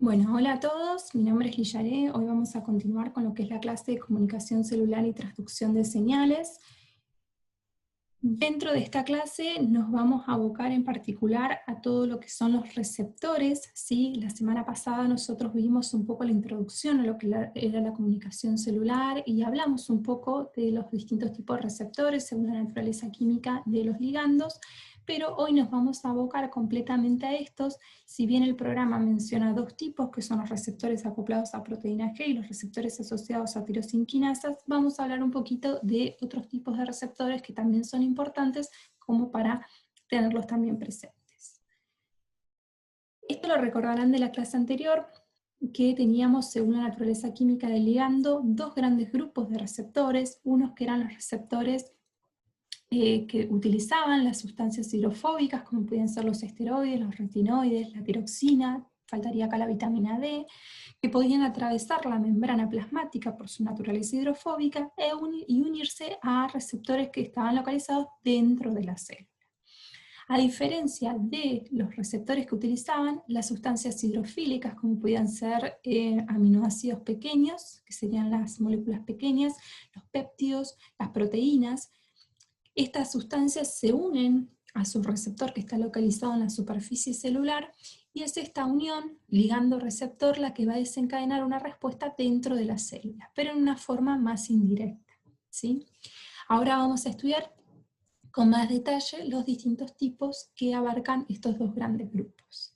Bueno, hola a todos, mi nombre es Lillaré. Hoy vamos a continuar con lo que es la clase de comunicación celular y transducción de señales. Dentro de esta clase nos vamos a abocar en particular a todo lo que son los receptores, ¿sí? La semana pasada nosotros vimos un poco la introducción a lo que era la comunicación celular y hablamos un poco de los distintos tipos de receptores según la naturaleza química de los ligandos, pero hoy nos vamos a abocar completamente a estos. Si bien el programa menciona dos tipos, que son los receptores acoplados a proteína G y los receptores asociados a tirosinquinasas, vamos a hablar un poquito de otros tipos de receptores que también son importantes como para tenerlos también presentes. Esto lo recordarán de la clase anterior, que teníamos, según la naturaleza química del ligando, dos grandes grupos de receptores, unos que eran los receptores que utilizaban las sustancias hidrofóbicas, como podían ser los esteroides, los retinoides, la tiroxina, faltaría acá la vitamina D, que podían atravesar la membrana plasmática por su naturaleza hidrofóbica y unirse a receptores que estaban localizados dentro de la célula. A diferencia de los receptores que utilizaban, las sustancias hidrofílicas, como podían ser aminoácidos pequeños, que serían las moléculas pequeñas, los péptidos, las proteínas, estas sustancias se unen a su receptor que está localizado en la superficie celular y es esta unión, ligando-receptor, la que va a desencadenar una respuesta dentro de la célula, pero en una forma más indirecta, ¿sí? Ahora vamos a estudiar con más detalle los distintos tipos que abarcan estos dos grandes grupos.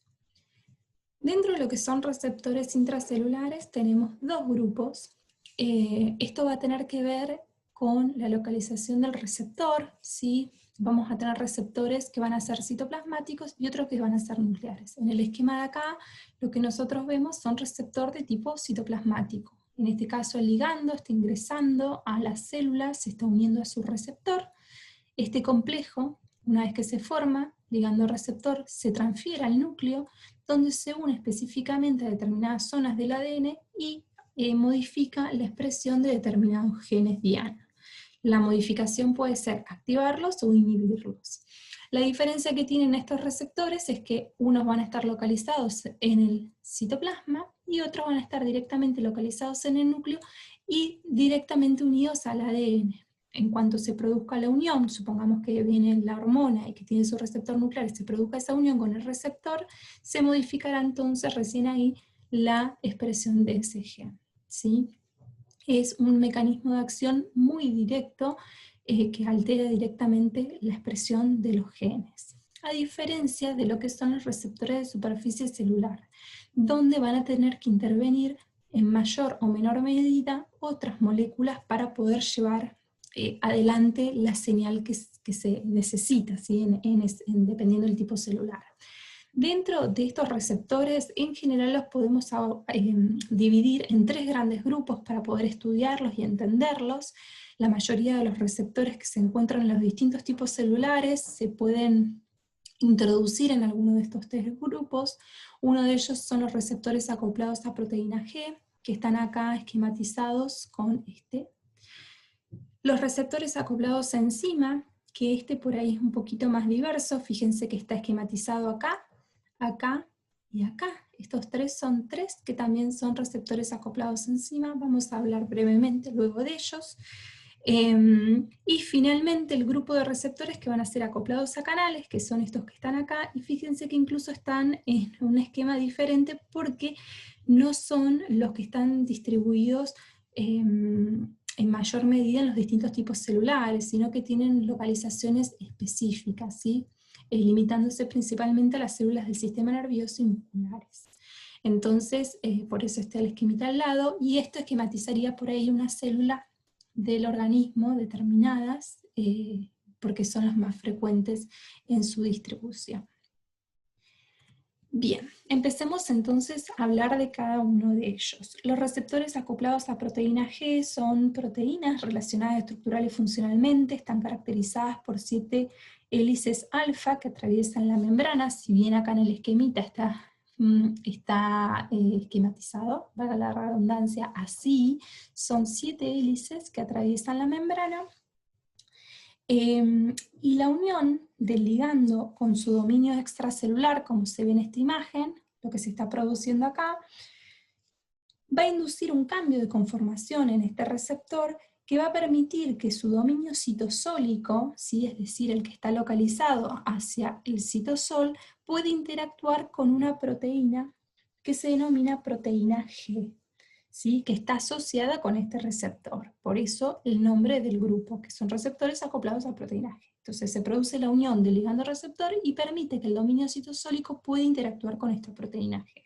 Dentro de lo que son receptores intracelulares tenemos dos grupos. Esto va a tener que ver con la localización del receptor, ¿sí? Vamos a tener receptores que van a ser citoplasmáticos y otros que van a ser nucleares. En el esquema de acá, lo que nosotros vemos son receptores de tipo citoplasmático. En este caso el ligando está ingresando a la célula, se está uniendo a su receptor. Este complejo, una vez que se forma, ligando-receptor, se transfiere al núcleo, donde se une específicamente a determinadas zonas del ADN y modifica la expresión de determinados genes diana. La modificación puede ser activarlos o inhibirlos. La diferencia que tienen estos receptores es que unos van a estar localizados en el citoplasma y otros van a estar directamente localizados en el núcleo y directamente unidos al ADN. En cuanto se produzca la unión, supongamos que viene la hormona y que tiene su receptor nuclear y se produzca esa unión con el receptor, se modificará entonces recién ahí la expresión de ese gen, ¿sí? Es un mecanismo de acción muy directo que altera directamente la expresión de los genes, a diferencia de lo que son los receptores de superficie celular, donde van a tener que intervenir en mayor o menor medida otras moléculas para poder llevar adelante la señal que se necesita, ¿sí? Dependiendo del tipo celular. Dentro de estos receptores, en general los podemos dividir en tres grandes grupos para poder estudiarlos y entenderlos. La mayoría de los receptores que se encuentran en los distintos tipos celulares se pueden introducir en alguno de estos tres grupos. Uno de ellos son los receptores acoplados a proteína G, que están acá esquematizados con este. Los receptores acoplados a enzima, que este por ahí es un poquito más diverso, fíjense que está esquematizado acá, acá y acá. Estos tres son tres que también son receptores acoplados a enzima, vamos a hablar brevemente luego de ellos. Y finalmente el grupo de receptores que van a ser acoplados a canales, que son estos que están acá, y fíjense que incluso están en un esquema diferente porque no son los que están distribuidos en mayor medida en los distintos tipos celulares, sino que tienen localizaciones específicas, ¿sí? Limitándose principalmente a las células del sistema nervioso y musculares. Entonces, por eso está el esquemita al lado, y esto esquematizaría por ahí una célula del organismo determinadas, porque son las más frecuentes en su distribución. Bien, empecemos entonces a hablar de cada uno de ellos. Los receptores acoplados a proteína G son proteínas relacionadas estructural y funcionalmente, están caracterizadas por 7 hélices alfa que atraviesan la membrana. Si bien acá en el esquemita está esquematizado, valga la redundancia, así, son 7 hélices que atraviesan la membrana. Y la unión del ligando con su dominio extracelular, como se ve en esta imagen, lo que se está produciendo acá, va a inducir un cambio de conformación en este receptor que va a permitir que su dominio citosólico, ¿sí? Es decir, el que está localizado hacia el citosol, puede interactuar con una proteína que se denomina proteína G, ¿sí? Que está asociada con este receptor. Por eso el nombre del grupo, que son receptores acoplados a proteína G. Entonces se produce la unión del ligando-receptor y permite que el dominio citosólico pueda interactuar con esta proteína G.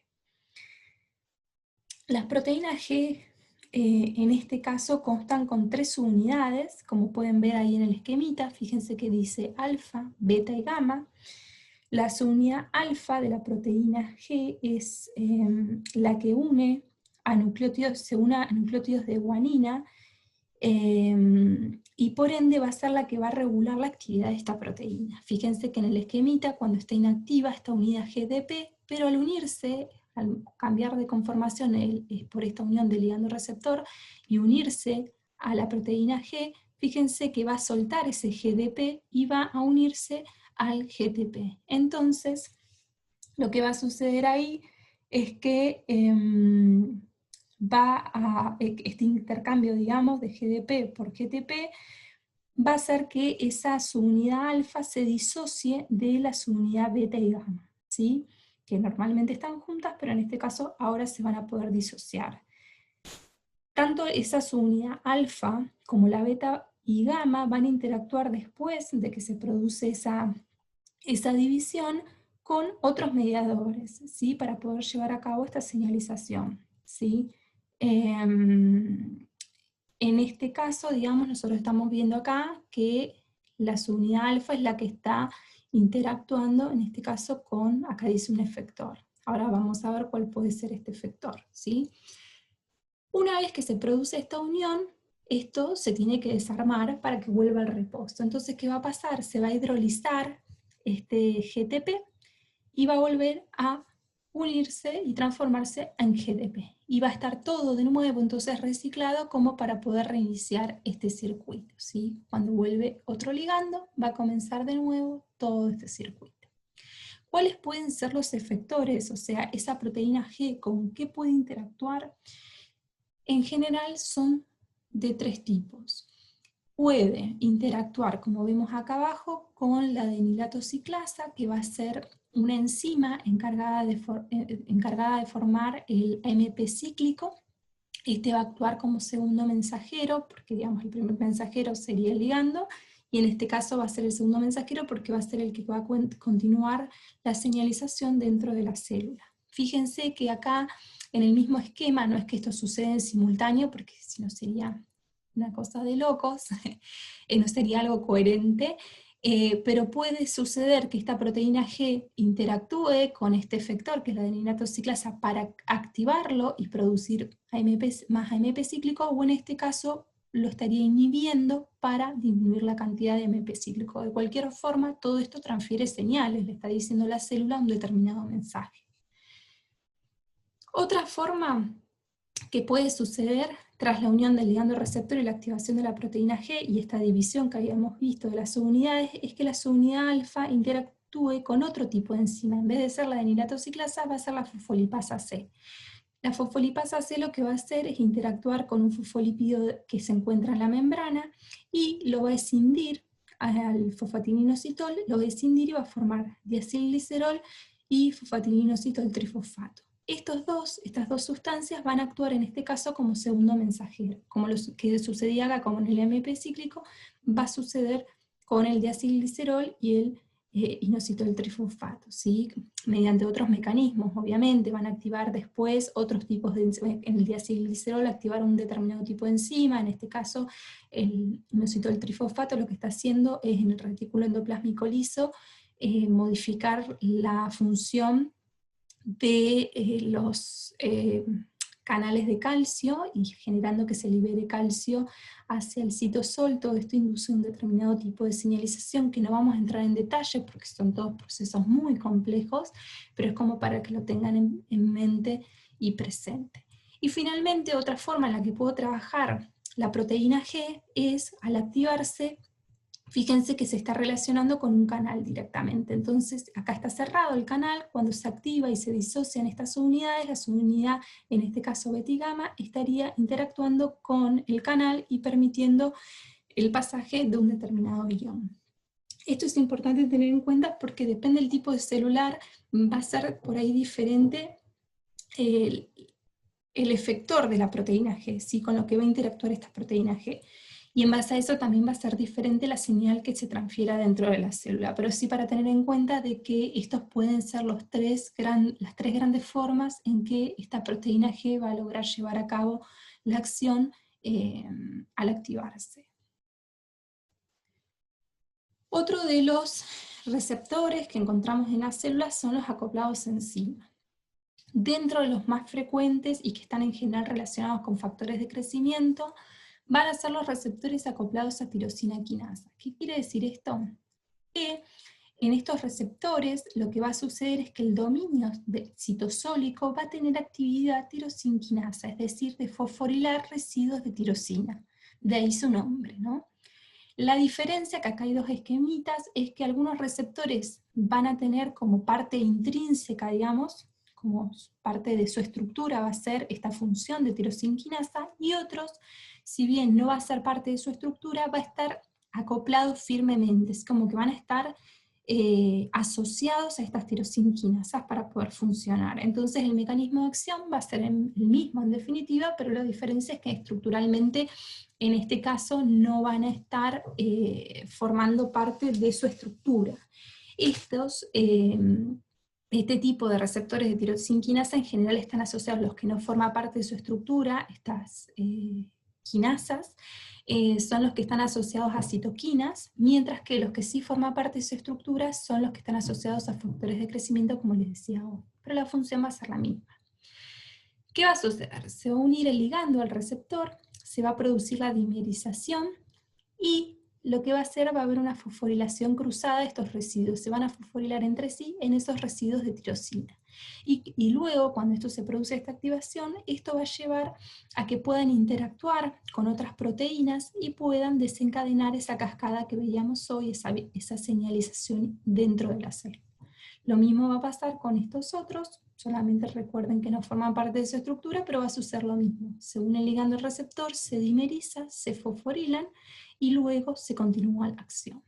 Las proteínas G, en este caso, constan con 3 subunidades, como pueden ver ahí en el esquemita. Fíjense que dice alfa, beta y gamma. La subunidad alfa de la proteína G es la que une a nucleótidos, se une a nucleótidos de guanina, y por ende va a ser la que va a regular la actividad de esta proteína. Fíjense que en el esquemita, cuando está inactiva, está unida a GDP, pero al unirse, al cambiar de conformación por esta unión del ligando-receptor y unirse a la proteína G, fíjense que va a soltar ese GDP y va a unirse al GTP. Entonces, lo que va a suceder ahí es que este intercambio, digamos, de GDP por GTP va a hacer que esa subunidad alfa se disocie de la subunidad beta y gamma, ¿sí? Que normalmente están juntas, pero en este caso ahora se van a poder disociar. Tanto esa subunidad alfa como la beta y gamma van a interactuar después de que se produce esa división con otros mediadores, ¿sí? Para poder llevar a cabo esta señalización, ¿sí? En este caso, digamos, nosotros estamos viendo acá que la subunidad alfa es la que está interactuando, en este caso, acá dice un efector. Ahora vamos a ver cuál puede ser este efector, ¿sí? Una vez que se produce esta unión, esto se tiene que desarmar para que vuelva al reposo. Entonces, ¿qué va a pasar? Se va a hidrolizar este GTP y va a volver a unirse y transformarse en GDP. Y va a estar todo de nuevo entonces reciclado como para poder reiniciar este circuito, ¿sí? Cuando vuelve otro ligando, va a comenzar de nuevo todo este circuito. ¿Cuáles pueden ser los efectores? O sea, esa proteína G, ¿con qué puede interactuar? En general son de 3 tipos. Puede interactuar, como vemos acá abajo, con la adenilato ciclasa, que va a ser una enzima encargada de formar el AMP cíclico. Este va a actuar como segundo mensajero, porque digamos el primer mensajero sería el ligando, y en este caso va a ser el segundo mensajero porque va a ser el que va a continuar la señalización dentro de la célula. Fíjense que acá en el mismo esquema, no es que esto suceda en simultáneo, porque si no sería una cosa de locos, no sería algo coherente, pero puede suceder que esta proteína G interactúe con este efector, que es la adeninato ciclasa, para activarlo y producir más AMP cíclico, o en este caso lo estaría inhibiendo para disminuir la cantidad de AMP cíclico. De cualquier forma, todo esto transfiere señales, le está diciendo a la célula un determinado mensaje. Otra forma que puede suceder tras la unión del ligando-receptor y la activación de la proteína G y esta división que habíamos visto de las subunidades, es que la subunidad alfa interactúe con otro tipo de enzima. En vez de ser la adenilato ciclasa, va a ser la fosfolipasa C. La fosfolipasa C lo que va a hacer es interactuar con un fosfolípido que se encuentra en la membrana y lo va a escindir al fosfatininositol, lo va a escindir y va a formar diacilglicerol y fosfatininositol trifosfato. Estas dos sustancias van a actuar en este caso como segundo mensajero. Como lo que sucedía acá como en el AMP cíclico, va a suceder con el diacilglicerol y el inositol trifosfato, ¿sí? Mediante otros mecanismos, obviamente, van a activar después otros tipos de enzimas. En el diacilglicerol activar un determinado tipo de enzima, en este caso el inositol trifosfato lo que está haciendo es en el retículo endoplásmico liso modificar la función de los canales de calcio y generando que se libere calcio hacia el citosol. Todo esto induce un determinado tipo de señalización que no vamos a entrar en detalle porque son todos procesos muy complejos, pero es como para que lo tengan en mente y presente. Y finalmente, otra forma en la que puedo trabajar la proteína G es al activarse fíjense que se está relacionando con un canal directamente. Entonces, acá está cerrado el canal, cuando se activa y se disocian estas subunidades, la subunidad, en este caso beta y gamma, estaría interactuando con el canal y permitiendo el pasaje de un determinado ion. Esto es importante tener en cuenta porque depende del tipo de celular, va a ser por ahí diferente el efector de la proteína G, ¿sí? Con lo que va a interactuar esta proteína G. Y en base a eso también va a ser diferente la señal que se transfiera dentro de la célula, pero sí para tener en cuenta de que estos pueden ser las tres grandes formas en que esta proteína G va a lograr llevar a cabo la acción al activarse. Otro de los receptores que encontramos en las células son los acoplados enzima. Dentro de los más frecuentes y que están en general relacionados con factores de crecimiento, van a ser los receptores acoplados a tirosina quinasa. ¿Qué quiere decir esto? Que en estos receptores lo que va a suceder es que el dominio citosólico va a tener actividad tirosinquinasa, es decir, de fosforilar residuos de tirosina. De ahí su nombre, ¿no? La diferencia, que acá hay dos esquemitas, es que algunos receptores van a tener como parte intrínseca, digamos, como parte de su estructura va a ser esta función de tirosinquinasa, y otros, si bien no va a ser parte de su estructura, va a estar acoplados firmemente, es como que van a estar asociados a estas tirosinquinasas para poder funcionar. Entonces el mecanismo de acción va a ser el mismo en definitiva, pero la diferencia es que estructuralmente en este caso no van a estar formando parte de su estructura. Este tipo de receptores de tirosinquinasa en general están asociados a los que no forman parte de su estructura, estas quinasas, son los que están asociados a citoquinas, mientras que los que sí forman parte de su estructura son los que están asociados a factores de crecimiento, como les decía hoy. Pero la función va a ser la misma. ¿Qué va a suceder? Se va a unir el ligando al receptor, se va a producir la dimerización y lo que va a hacer, va a haber una fosforilación cruzada de estos residuos, se van a fosforilar entre sí en esos residuos de tirosina. Y luego, cuando esto se produce esta activación, esto va a llevar a que puedan interactuar con otras proteínas y puedan desencadenar esa cascada que veíamos hoy, esa señalización dentro de la célula. Lo mismo va a pasar con estos otros, solamente recuerden que no forman parte de su estructura, pero va a suceder lo mismo. Se une el ligando al receptor, se dimeriza, se fosforilan y luego se continúa la acción.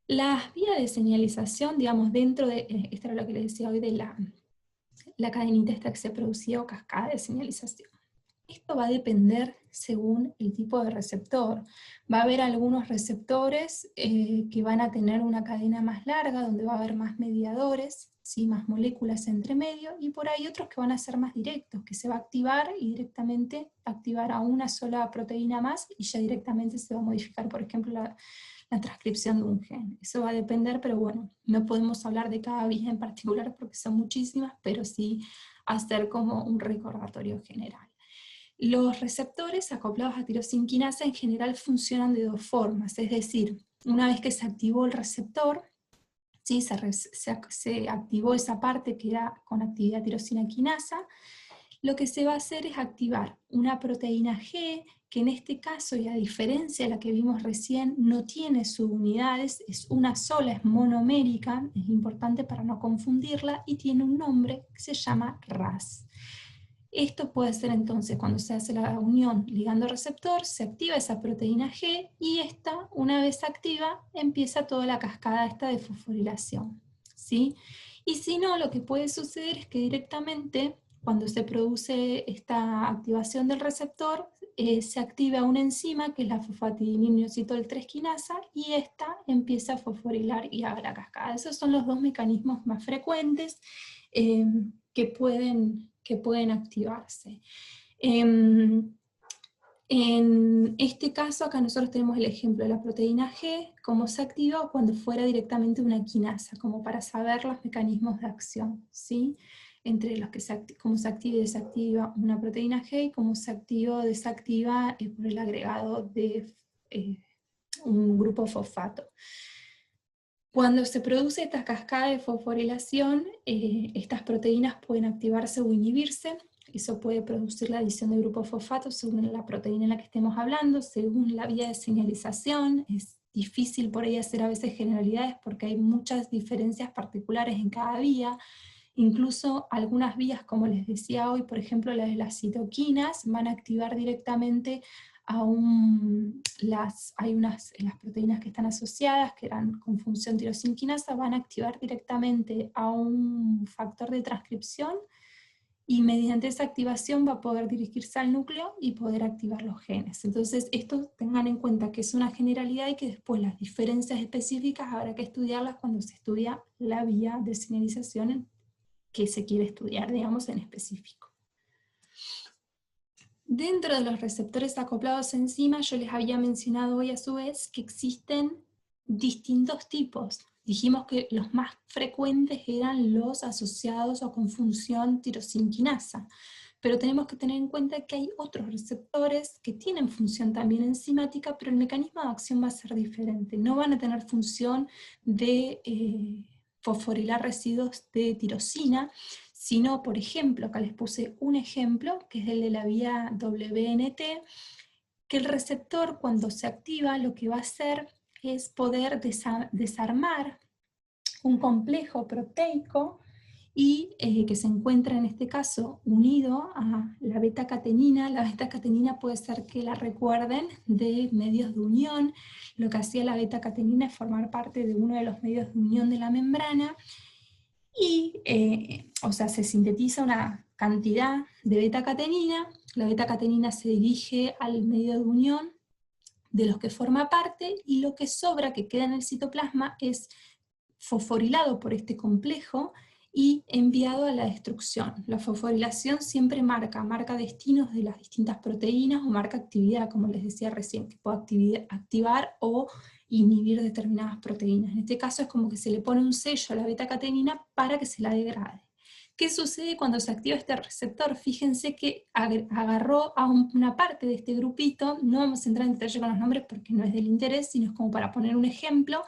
Las vías de señalización, digamos, dentro de, esto era lo que les decía hoy de la cadenita esta que se producía o cascada de señalización. Esto va a depender según el tipo de receptor. Va a haber algunos receptores que van a tener una cadena más larga, donde va a haber más mediadores, ¿sí? Más moléculas entre medio, y por ahí otros que van a ser más directos, que se va a activar y directamente activar a una sola proteína más, y ya directamente se va a modificar, por ejemplo, la transcripción de un gen. Eso va a depender, pero bueno, no podemos hablar de cada vía en particular porque son muchísimas, pero sí hacer como un recordatorio general. Los receptores acoplados a tirosinquinasa en general funcionan de dos formas, es decir, una vez que se activó el receptor, ¿sí? se activó esa parte que era con actividad tirosina-quinasa, lo que se va a hacer es activar una proteína G, que en este caso, y a diferencia de la que vimos recién, no tiene subunidades, es una sola, es monomérica, es importante para no confundirla, y tiene un nombre que se llama RAS. Esto puede ser entonces cuando se hace la unión ligando-receptor, se activa esa proteína G y esta, una vez activa, empieza toda la cascada esta de fosforilación, ¿sí? Y si no, lo que puede suceder es que directamente, cuando se produce esta activación del receptor, se activa una enzima que es la fosfatidininositol 3 quinasa y esta empieza a fosforilar y haga la cascada. Esos son los dos mecanismos más frecuentes que pueden activarse. En este caso, acá nosotros tenemos el ejemplo de la proteína G, cómo se activa o cuando fuera directamente una quinasa, como para saber los mecanismos de acción, ¿sí? Entre los que cómo se activa y desactiva una proteína G y cómo se activa o desactiva por el agregado de un grupo fosfato. Cuando se produce esta cascada de fosforilación, estas proteínas pueden activarse o inhibirse. Eso puede producir la adición de grupos fosfatos según la proteína en la que estemos hablando, según la vía de señalización, es difícil por ahí hacer a veces generalidades porque hay muchas diferencias particulares en cada vía. Incluso algunas vías, como les decía hoy, por ejemplo, las de las citoquinas, van a activar directamente a las proteínas que están asociadas, que eran con función tirosinquinasa, van a activar directamente a un factor de transcripción, y mediante esa activación va a poder dirigirse al núcleo y poder activar los genes. Entonces, esto tengan en cuenta que es una generalidad y que después las diferencias específicas habrá que estudiarlas cuando se estudia la vía de señalización que se quiere estudiar, digamos, en específico. Dentro de los receptores acoplados a enzimas, yo les había mencionado hoy a su vez que existen distintos tipos. Dijimos que los más frecuentes eran los asociados o con función tirosinquinasa, pero tenemos que tener en cuenta que hay otros receptores que tienen función también enzimática, pero el mecanismo de acción va a ser diferente. No van a tener función de fosforilar residuos de tirosina, sino, por ejemplo, acá les puse un ejemplo, que es el de la vía WNT, que el receptor cuando se activa lo que va a hacer es poder desarmar un complejo proteico y que se encuentra en este caso unido a la beta-catenina. La beta-catenina puede ser que la recuerden de medios de unión. Lo que hacía la beta-catenina es formar parte de uno de los medios de unión de la membrana, y, o sea, se sintetiza una cantidad de beta-catenina, la beta-catenina se dirige al medio de unión de los que forma parte, y lo que sobra, que queda en el citoplasma, es fosforilado por este complejo y enviado a la destrucción. La fosforilación siempre marca destinos de las distintas proteínas o marca actividad, como les decía recién, que puede activar o inhibir determinadas proteínas. En este caso es como que se le pone un sello a la beta-catenina para que se la degrade. ¿Qué sucede cuando se activa este receptor? Fíjense que agarró a una parte de este grupito, no vamos a entrar en detalle con los nombres porque no es del interés, sino es como para poner un ejemplo,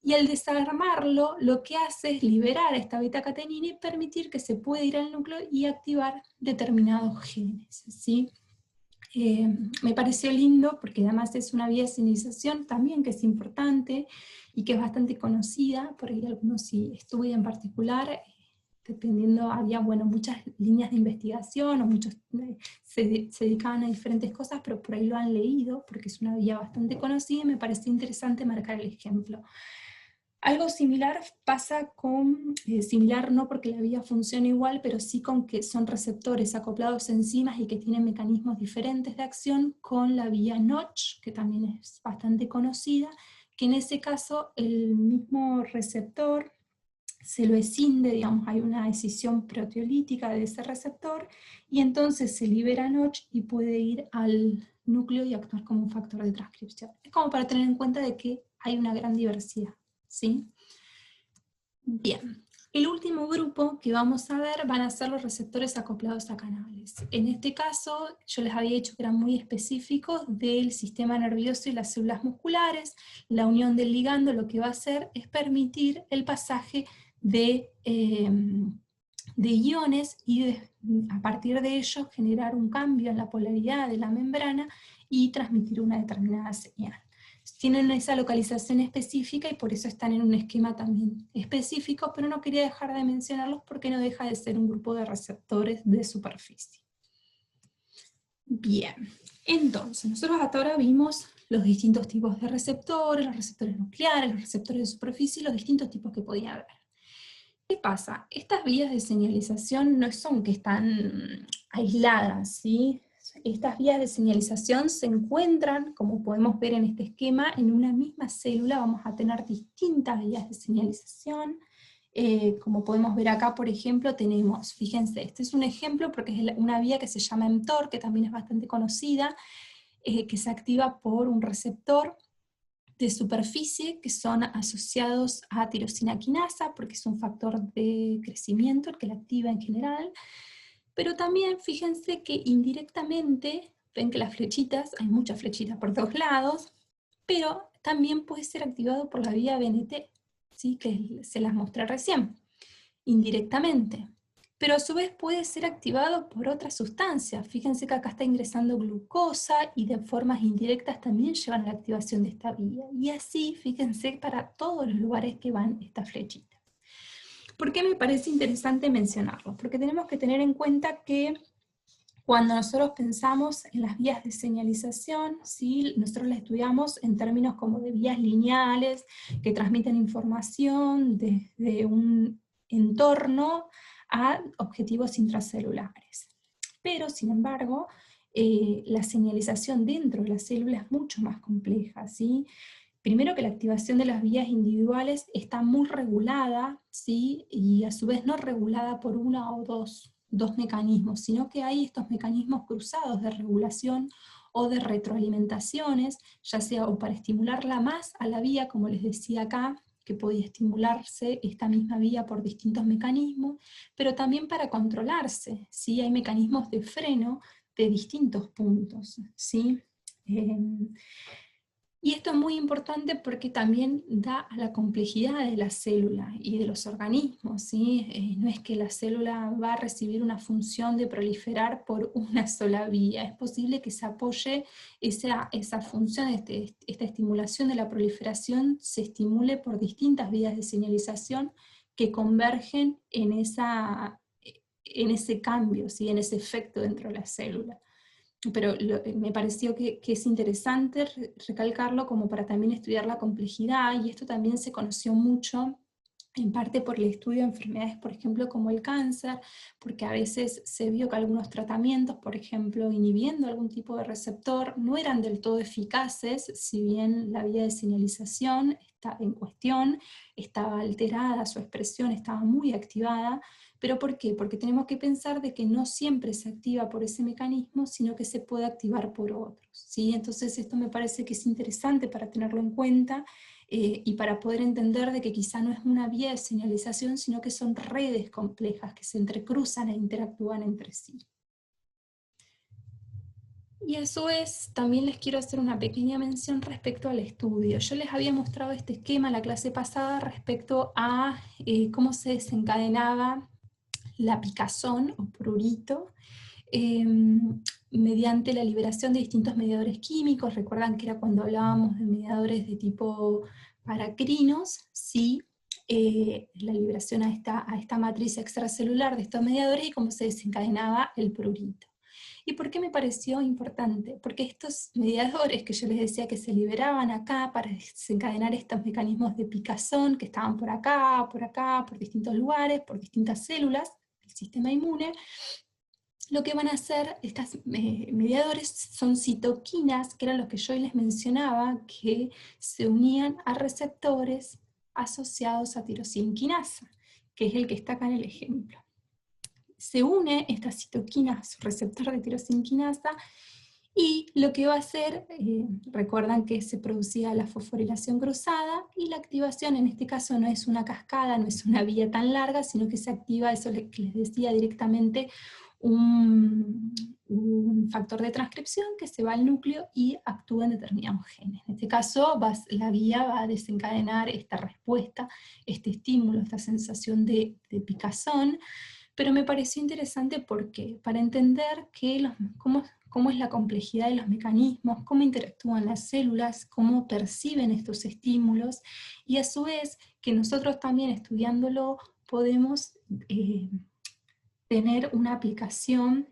y al desarmarlo, lo que hace es liberar esta beta-catenina y permitir que se pueda ir al núcleo y activar determinados genes, ¿sí? Me pareció lindo porque además es una vía de señalización también que es importante y que es bastante conocida. Por ahí algunos sí estudian en particular, dependiendo, había muchas líneas de investigación o muchos se dedicaban a diferentes cosas, pero por ahí lo han leído porque es una vía bastante conocida y me pareció interesante marcar el ejemplo. Algo similar pasa con, similar no porque la vía funciona igual, pero sí con que son receptores acoplados a enzimas y que tienen mecanismos diferentes de acción, con la vía Notch, que también es bastante conocida, que en ese caso el mismo receptor se lo escinde, digamos, hay una escisión proteolítica de ese receptor, y entonces se libera Notch y puede ir al núcleo y actuar como un factor de transcripción. Es como para tener en cuenta de que hay una gran diversidad. ¿Sí? Bien, el último grupo que vamos a ver van a ser los receptores acoplados a canales. En este caso, yo les había dicho que eran muy específicos del sistema nervioso y las células musculares. La unión del ligando lo que va a hacer es permitir el pasaje de iones y a partir de ello generar un cambio en la polaridad de la membrana y transmitir una determinada señal. Tienen esa localización específica y por eso están en un esquema también específico, pero no quería dejar de mencionarlos porque no deja de ser un grupo de receptores de superficie. Bien, entonces nosotros hasta ahora vimos los distintos tipos de receptores, los receptores nucleares, los receptores de superficie y los distintos tipos que podía haber. ¿Qué pasa? Estas vías de señalización no son que están aisladas, ¿sí? Estas vías de señalización se encuentran, como podemos ver en este esquema, en una misma célula vamos a tener distintas vías de señalización. Como podemos ver acá, por ejemplo, tenemos, fíjense, este es un ejemplo porque es una vía que se llama mTOR, que también es bastante conocida, que se activa por un receptor de superficie que son asociados a tirosina quinasa, porque es un factor de crecimiento el que la activa en general. Pero también fíjense que indirectamente, ven que las flechitas, hay muchas flechitas por todos lados, pero también puede ser activado por la vía BNT, ¿sí? Que se las mostré recién, indirectamente. pero a su vez puede ser activado por otras sustancias. Fíjense que acá está ingresando glucosa y de formas indirectas también llevan a la activación de esta vía. Y así, fíjense, para todos los lugares que van esta flechita. ¿Por qué me parece interesante mencionarlo? Porque tenemos que tener en cuenta que cuando nosotros pensamos en las vías de señalización, ¿sí? Nosotros las estudiamos en términos como de vías lineales que transmiten información desde un entorno a objetivos intracelulares. Pero, sin embargo, la señalización dentro de la célula es mucho más compleja, ¿sí? Primero que la activación de las vías individuales está muy regulada, ¿sí? Y a su vez no regulada por una o dos mecanismos, sino que hay estos mecanismos cruzados de regulación o de retroalimentaciones, ya sea o para estimularla más a la vía, como les decía acá, que podía estimularse esta misma vía por distintos mecanismos, pero también para controlarse, ¿sí? Hay mecanismos de freno de distintos puntos, ¿sí? Y esto es muy importante porque también da a la complejidad de la célula y de los organismos, ¿sí? No es que la célula va a recibir una función de proliferar por una sola vía, es posible que se apoye esa función, esta estimulación de la proliferación se estimule por distintas vías de señalización que convergen en ese cambio, ¿sí? En ese efecto dentro de la célula. Pero me pareció que es interesante recalcarlo como para también estudiar la complejidad, y esto también se conoció mucho en parte por el estudio de enfermedades, por ejemplo, como el cáncer, porque a veces se vio que algunos tratamientos, por ejemplo, inhibiendo algún tipo de receptor, no eran del todo eficaces, si bien la vía de señalización está en cuestión, estaba alterada, su expresión estaba muy activada. ¿Pero por qué? Porque tenemos que pensar de que no siempre se activa por ese mecanismo, sino que se puede activar por otros, ¿sí? Entonces esto me parece que es interesante para tenerlo en cuenta, y para poder entender de que quizá no es una vía de señalización, sino que son redes complejas que se entrecruzan e interactúan entre sí. Y a su vez, también les quiero hacer una pequeña mención respecto al estudio. Yo les había mostrado este esquema la clase pasada respecto a cómo se desencadenaba la picazón o prurito mediante la liberación de distintos mediadores químicos. Recuerdan que era cuando hablábamos de mediadores de tipo paracrinos, ¿sí? La liberación a esta matriz extracelular de estos mediadores y cómo se desencadenaba el prurito. ¿Y por qué me pareció importante? Porque estos mediadores que yo les decía que se liberaban acá para desencadenar estos mecanismos de picazón que estaban por acá, por distintos lugares, por distintas células del sistema inmune, lo que van a hacer estos mediadores son citoquinas, que eran los que yo les mencionaba, que se unían a receptores asociados a tirosinquinasa, que es el que está acá en el ejemplo. Se une esta citoquina a su receptor de tirosinquinasa y lo que va a hacer, recuerdan que se producía la fosforilación cruzada, y la activación en este caso no es una cascada, no es una vía tan larga, sino que se activa, eso que les decía, directamente un factor de transcripción que se va al núcleo y actúa en determinados genes. En este caso, la vía va a desencadenar esta respuesta, este estímulo, esta sensación de picazón. Pero me pareció interesante porque para entender cómo es la complejidad de los mecanismos, cómo interactúan las células, cómo perciben estos estímulos, y a su vez que nosotros también estudiándolo podemos tener una aplicación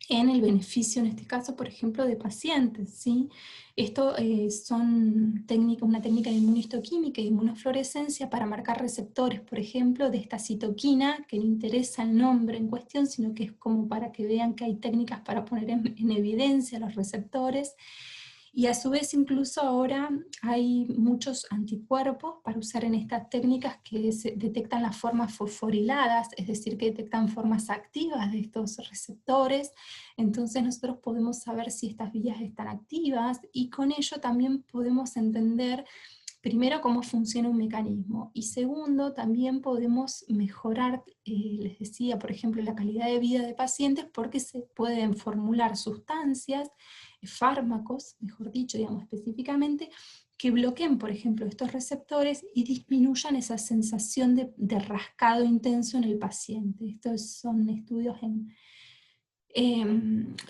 en el beneficio, en este caso, por ejemplo, de pacientes, ¿sí? Esto son una técnica de inmunistoquímica y inmunofluorescencia para marcar receptores, por ejemplo, de esta citoquina, que no interesa el nombre en cuestión, sino que es como para que vean que hay técnicas para poner en evidencia los receptores. Y a su vez incluso ahora hay muchos anticuerpos para usar en estas técnicas que detectan las formas fosforiladas, es decir, que detectan formas activas de estos receptores. Entonces nosotros podemos saber si estas vías están activas, y con ello también podemos entender primero cómo funciona un mecanismo, y segundo también podemos mejorar, les decía, por ejemplo, la calidad de vida de pacientes, porque se pueden formular sustancias, fármacos, mejor dicho, digamos específicamente, que bloqueen, por ejemplo, estos receptores y disminuyan esa sensación de rascado intenso en el paciente. Estos son estudios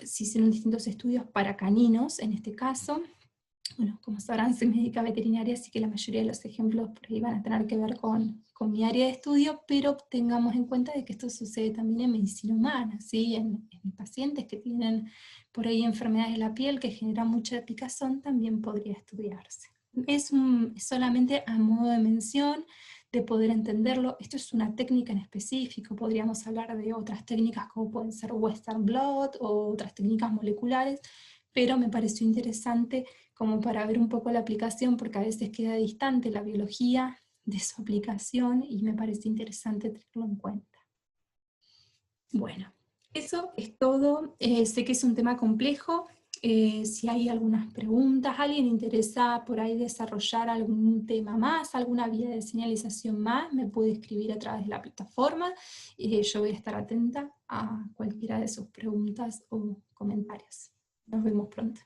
se hicieron distintos estudios para caninos, en este caso. Bueno, como sabrán, soy médica veterinaria, así que la mayoría de los ejemplos por ahí van a tener que ver con mi área de estudio, pero tengamos en cuenta de que esto sucede también en medicina humana, ¿sí? En pacientes que tienen por ahí enfermedades de la piel que generan mucha picazón, también podría estudiarse. Es solamente a modo de mención, de poder entenderlo. Esto es una técnica en específico, podríamos hablar de otras técnicas como pueden ser Western Blot o otras técnicas moleculares, pero me pareció interesante como para ver un poco la aplicación, porque a veces queda distante la biología de su aplicación y me parece interesante tenerlo en cuenta. Bueno, eso es todo. Sé que es un tema complejo. Si hay algunas preguntas, alguien interesa por ahí desarrollar algún tema más, alguna vía de señalización más, me puede escribir a través de la plataforma. Yo voy a estar atenta a cualquiera de sus preguntas o comentarios. Nos vemos pronto.